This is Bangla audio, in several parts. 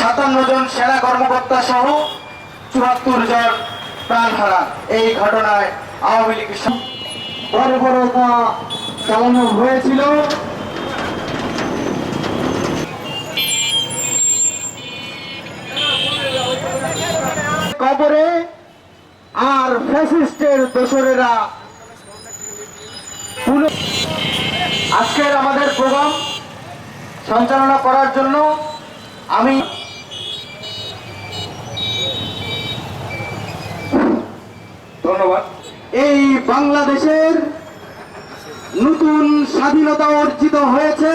57 জন সেনা কর্মকর্তা সহ 74 জন প্রাণ হারান। এই ঘটনায় আওয়ামী লীগের বর্বরতা চালানো হয়েছিল। কবরে আর ফ্যাসিস্টের দোসরেরা আজকের আমাদের প্রোগ্রাম সঞ্চালনা করার জন্য আমি ধন্যবাদ। এই বাংলাদেশের নতুন স্বাধীনতা অর্জিত হয়েছে।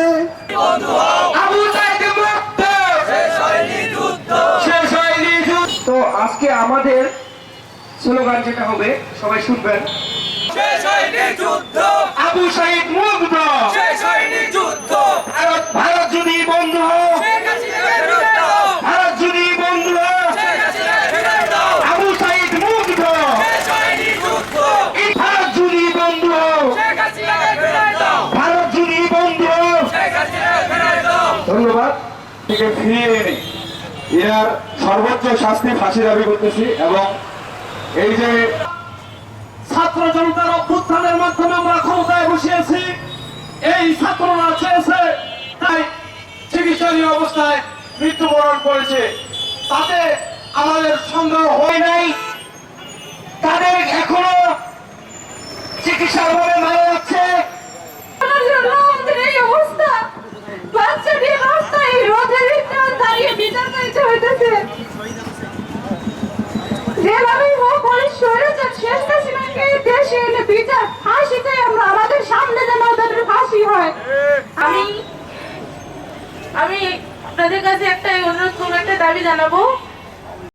তো আজকে আমাদের স্লোগান যেটা হবে সবাই শুনবেন, আবু সাইদ মুগ্ধ, ভারত যদি বন্ধ হয়, ভারত যদি বন্ধ হয়, আবু সাইদ মুগ্ধ, ভারত যদি বন্ধ হয়, ভারত যদি বন্ধ হয়। ধন্যবাদ। থেকে ফিরিয়ে এনে এর সর্বোচ্চ শাস্তি ফাঁসি দাবি করতেছি। এবং এই যে ছাত্র জনতার অভ্যুত্থানের মাধ্যমে আমরা ক্ষমতায় বসিয়েছি, এই ছাত্ররা চেয়েছে তাই চিকিৎসাধীন অবস্থায় মৃত্যুবরণ করেছে, তাতে আমাদের সন্দেহ হয় নাই। তাদের এখনো চিকিৎসার ভাবে মারা যাচ্ছে। আমি আপনাদের কাছে একটা অনুরোধ করবো, একটা দাবি জানাবো।